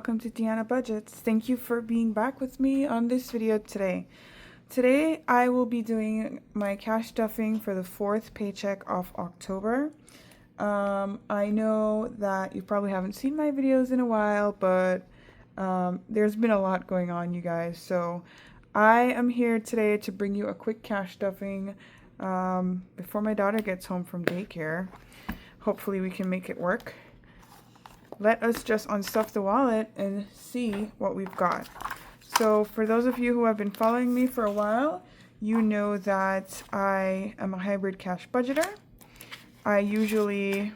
welcome to Deanna Budgets. Thank you for being back with me on this video today. Today I will be doing my cash stuffing for the 4th paycheck of October. I know that you probably haven't seen my videos in a while, but there's been a lot going on, you guys. So I am here today to bring you a quick cash stuffing before my daughter gets home from daycare. Hopefully we can make it work. Let us just unstuff the wallet and see what we've got. So for those of you who have been following me for a while, you know that I am a hybrid cash budgeter. I usually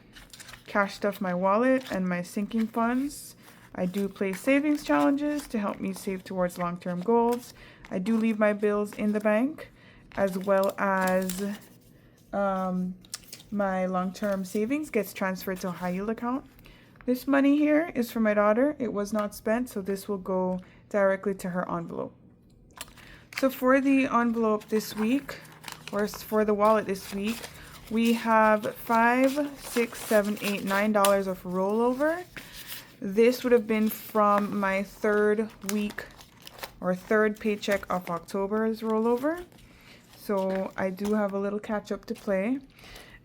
cash stuff my wallet and my sinking funds. I do play savings challenges to help me save towards long-term goals. I do leave my bills in the bank, as well as my long-term savings gets transferred to a high-yield account. This money here is for my daughter. It was not spent, so this will go directly to her envelope. So for the envelope this week, or for the wallet this week, we have $5, $6, $7, $8, $9 of rollover. This would have been from my third week or third paycheck of October's rollover. So I do have a little catch up to play.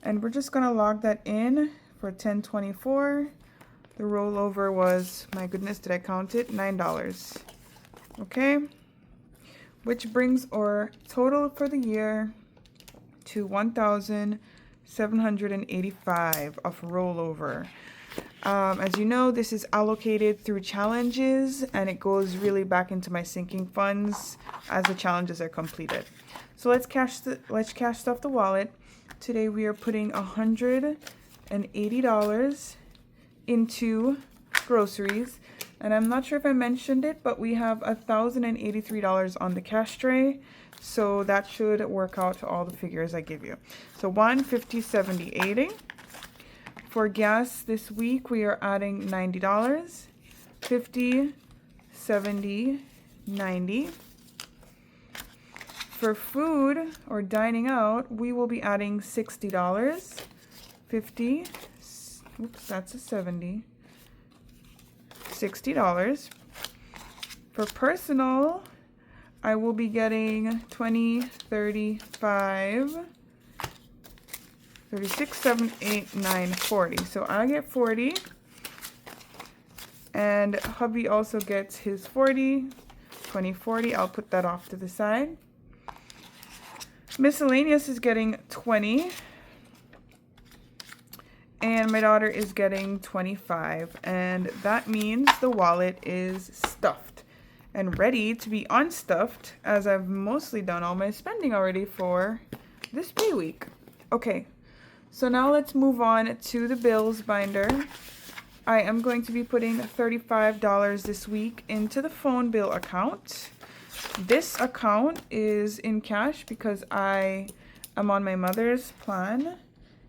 And we're just gonna log that in for 1024. The rollover was, my goodness, did I count it? $9. Okay, which brings our total for the year to $1,785 of rollover. As you know, this is allocated through challenges, and it goes really back into my sinking funds as the challenges are completed. So let's cash stuff the wallet. Today we are putting $180 into groceries, and I'm not sure if I mentioned it, but we have $1,083 on the cash tray, so that should work out to all the figures I give you. So 150, 70, 80. For gas this week we are adding $90, 50, 70, 90. For food or dining out, we will be adding $60, 50, oops, that's a 70, $60. For personal, I will be getting 20, 35, 36, 7, 8, 9, 40. So I get 40, and hubby also gets his 40, 20, 40. I'll put that off to the side. Miscellaneous is getting 20. And my daughter is getting 25, and that means the wallet is stuffed and ready to be unstuffed, as I've mostly done all my spending already for this pay week. Okay, so now let's move on to the bills binder. I am going to be putting $35 this week into the phone bill account. This account is in cash because I am on my mother's plan.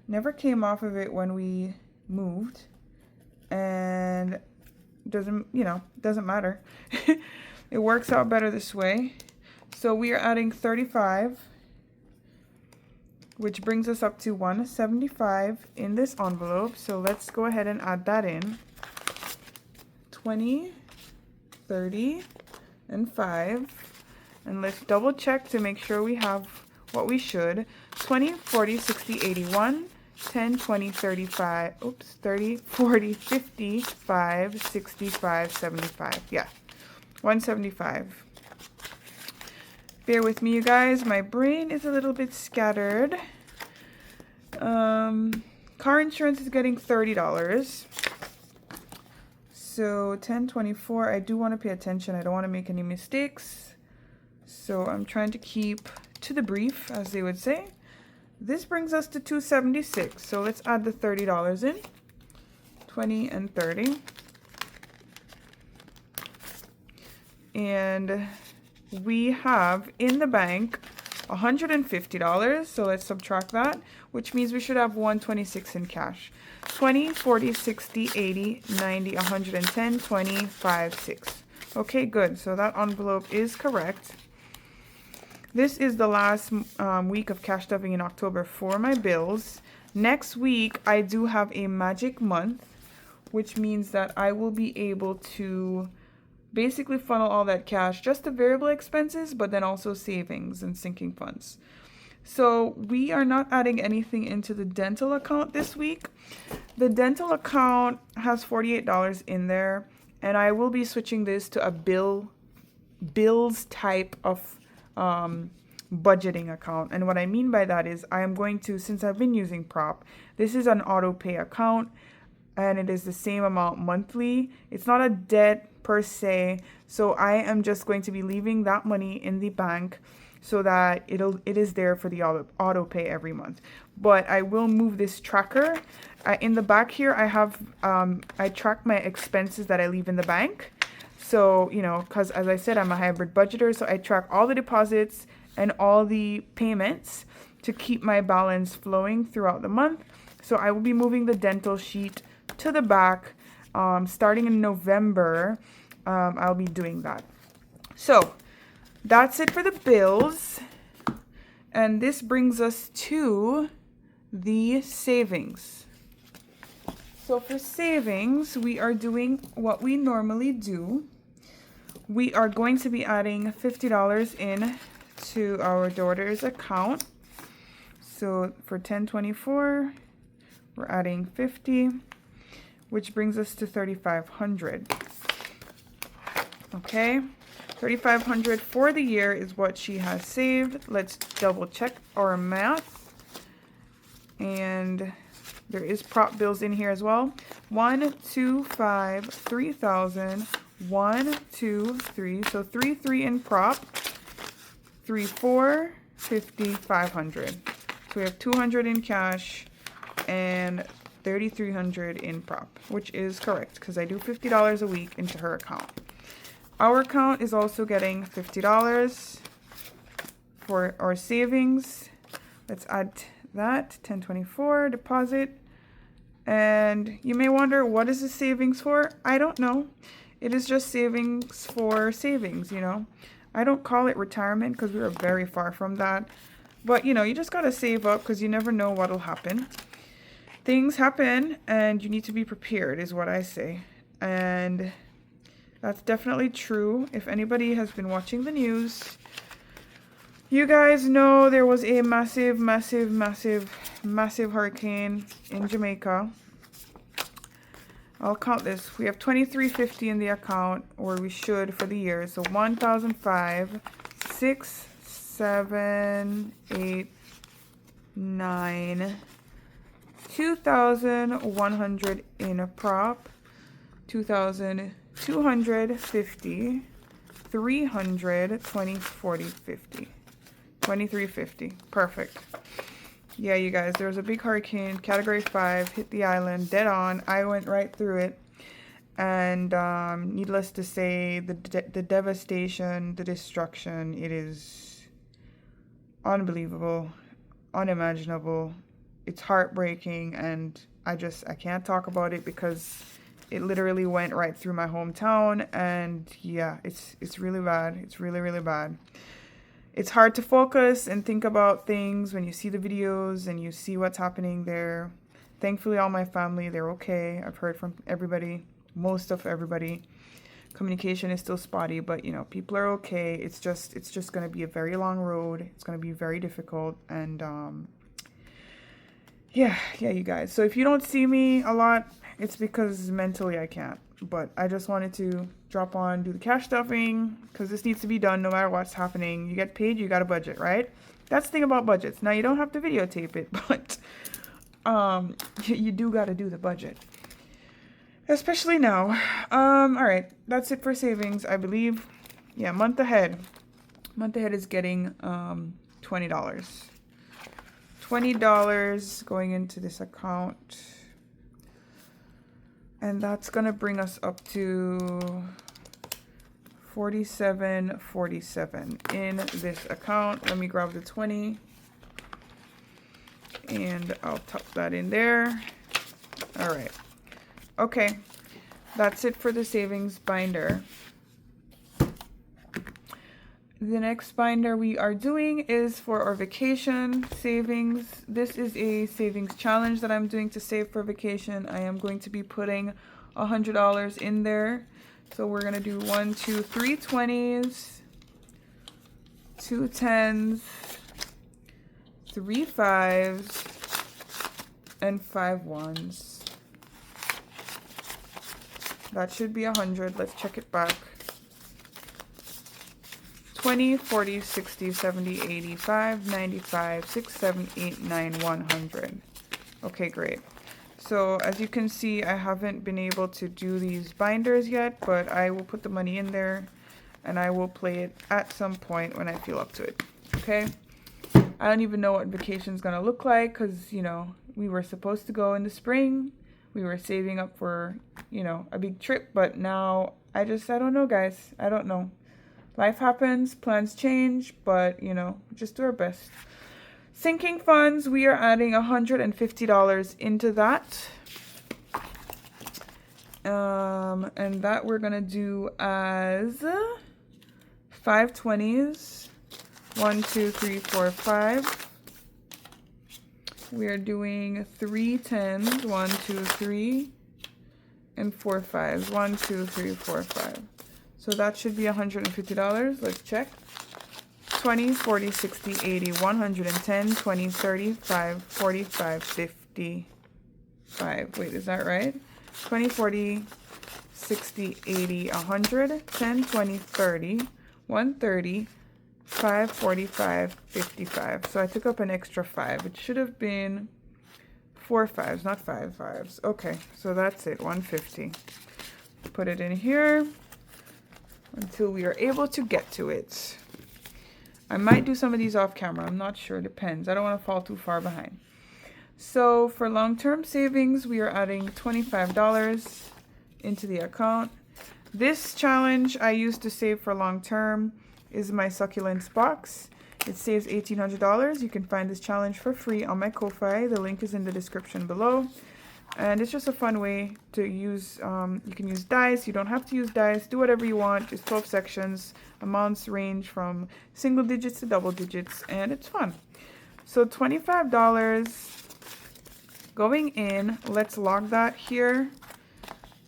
Never came off of it when we moved, and doesn't matter. It works out better this way. So we are adding 35, which brings us up to 175 in this envelope. So let's go ahead and add that in. 20, 30, and 5. And let's double check to make sure we have what we should. 20, 40, 60, 81. 10, 20, 35, oops, 30, 40, 55, 65, 75. Yeah, 175. Bear with me, you guys. My brain is a little bit scattered. Car insurance is getting $30. So 1024, I do want to pay attention. I don't want to make any mistakes. So I'm trying to keep to the brief, as they would say. This brings us to $276. So let's add the $30 in. 20 and 30. And we have in the bank $150. So let's subtract that, which means we should have $126 in cash. 20, 40, 60, 80, 90, 110, 20, 5, 6. Okay, good. So that envelope is correct. This is the last week of cash stuffing in October for my bills. Next week, I do have a magic month which means that I will be able to basically funnel all that cash just to variable expenses, but then also savings and sinking funds. So we are not adding anything into the dental account this week. The dental account has $48 in there, and I will be switching this to a bills type of budgeting account. And what I mean by that is I am going to, since I've been using Prop, this is an auto pay account, and it is the same amount monthly. It's not a debt per se, so I am just going to be leaving that money in the bank so that it is there for the auto pay every month. But I will move this tracker. In the back here, I have I track my expenses that I leave in the bank. So, you know, because as I said, I'm a hybrid budgeter, so I track all the deposits and all the payments to keep my balance flowing throughout the month. So I will be moving the dental sheet to the back. Starting in November, I'll be doing that. So that's it for the bills. And this brings us to the savings. So for savings, we are doing what we normally do. We are going to be adding $50 in to our daughter's account. So for 1024, we're adding 50, which brings us to 3,500. Okay, 3,500 for the year is what she has saved. Let's double check our math. And there is prop bills in here as well. 1, 2, 5, 3,000. 1, 2, 3. So 3 in prop. 3, 4, 50, 500. So we have 200 in cash and 3,300 in prop, which is correct because I do $50 a week into her account. Our account is also getting $50 for our savings. Let's add that, 1024 deposit. And you may wonder, what is the savings for? I don't know. It is just savings for savings, you know. I don't call it retirement because we are very far from that. But, you know, you just got to save up because you never know what will happen. Things happen and you need to be prepared is what I say. And that's definitely true. If anybody has been watching the news, you guys know there was a massive hurricane in Jamaica. I'll count this. We have $2,350 in the account, or we should for the year. So 1,005, 6, 7, 8, 9, 2,100 in a prop, 2,250, 300, 20, 40, 50, 2,350. Perfect. Yeah, you guys, there was a big hurricane, category 5, hit the island dead on. I went right through it. And needless to say, the devastation, the destruction, it is unbelievable, unimaginable. It's heartbreaking, and I can't talk about it because it literally went right through my hometown. And yeah, it's really bad. It's really bad. It's hard to focus and think about things when you see the videos and you see what's happening there. Thankfully, all my family, they're okay. I've heard from everybody, most of everybody. Communication is still spotty, but you know, people are okay. It's just going to be a very long road. It's going to be very difficult. And yeah, you guys. So if you don't see me a lot, it's because mentally I can't. But I just wanted to drop on, do the cash stuffing, because this needs to be done no matter what's happening. You get paid, you got a budget, right? That's the thing about budgets. Now, you don't have to videotape it, but you do got to do the budget. Especially now. All right, that's it for savings, I believe. Yeah, month ahead. Month ahead is getting $20. $20 going into this account. And that's going to bring us up to $47.47 in this account. Let me grab the 20. And I'll tuck that in there. All right. Okay. That's it for the savings binder. The next binder we are doing is for our vacation savings. This is a savings challenge that I'm doing to save for vacation. I am going to be putting $100 in there. So we're gonna do 1, 2, 3 20s, 2 10s, 3 5s, and 5 1s. That should be 100. Let's check it back. 20, 40, 60, 70, 85, 95, 6, 7, 8, 9, 100. Okay, great. So as you can see, I haven't been able to do these binders yet, but I will put the money in there and I will play it at some point when I feel up to it. Okay? I don't even know what vacation's gonna look like because, you know, we were supposed to go in the spring. We were saving up for, you know, a big trip, but now I don't know, guys. I don't know. Life happens, plans change, but, you know, just do our best. Sinking funds, we are adding $150 into that. And that we're going to do as 5 20s. 1, 2, 3, 4, 5. We are doing 3 10s. 1, 2, 3. And 4 5s. 1, 2, 3, 4, 5. So that should be $150. Let's check. 20, 40, 60, 80, 110, 20, 35, 45, 55. Wait, is that right? 20, 40, 60, 80, 100, 10, 20, 30, 130, 5, 45, 55. So I took up an extra 5. It should have been 4 5s, not 5 5s. Okay, so that's it, 150. Put it in here until we are able to get to it. I might do some of these off camera. I'm not sure. Depends. I don't want to fall too far behind. So for long-term savings, we are adding $25 into the account. This challenge I used to save for long-term is my succulents box. It saves $1,800. You can find this challenge for free on my Ko-Fi. The link is in the description below. And it's just a fun way to use, you can use dice, you don't have to use dice, do whatever you want, it's 12 sections, amounts range from single digits to double digits, and it's fun. So $25 going in, let's log that here.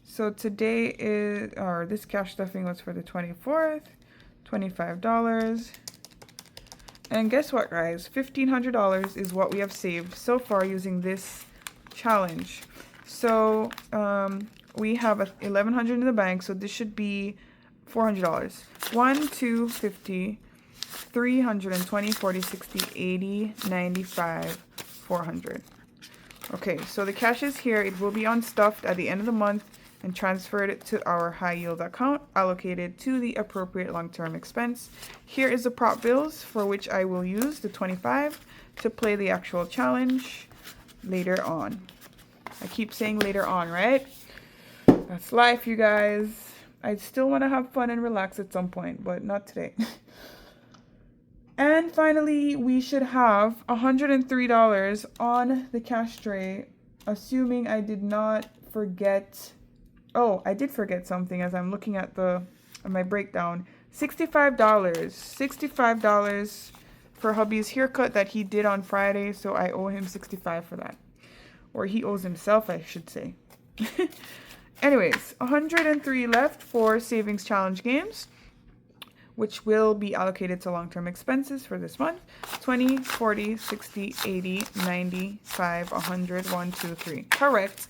So today is, or this cash stuffing was for the 24th, $25. And guess what, guys, $1,500 is what we have saved so far using this challenge. So we have $1,100 in the bank, so this should be $400. 1, 2, 50, 320, 40, 60, 80, 95, 400. Okay, so the cash is here. It will be unstuffed at the end of the month and transferred to our high yield account allocated to the appropriate long-term expense. Here is the prop bills for which I will use the 25 to play the actual challenge later on. I keep saying later on, right? That's life, you guys. I still want to have fun and relax at some point, but not today. And finally, we should have $103 on the cash tray, assuming I did not forget. Oh, I did forget something as I'm looking at my breakdown. $65. $65 for hubby's haircut that he did on Friday, so I owe him $65 for that. Or he owes himself, I should say. Anyways, 103 left for savings challenge games, which will be allocated to long-term expenses for this month. 20, 40, 60, 80, 95, 100, 1, 2, 3. Correct.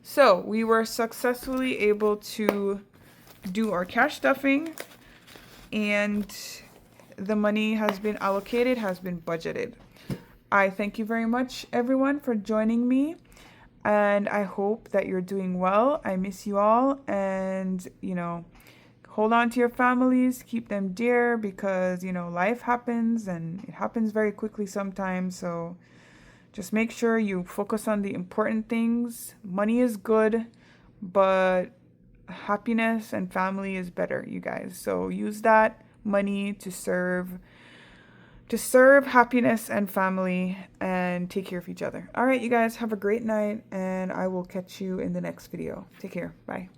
So we were successfully able to do our cash stuffing, and the money has been allocated, has been budgeted. I thank you very much, everyone, for joining me. And I hope that you're doing well. I miss you all. And, you know, hold on to your families. Keep them dear because, you know, life happens and it happens very quickly sometimes. So just make sure you focus on the important things. Money is good, but happiness and family is better, you guys. So use that money to serve happiness and family, and take care of each other. All right, you guys, have a great night, and I will catch you in the next video. Take care. Bye.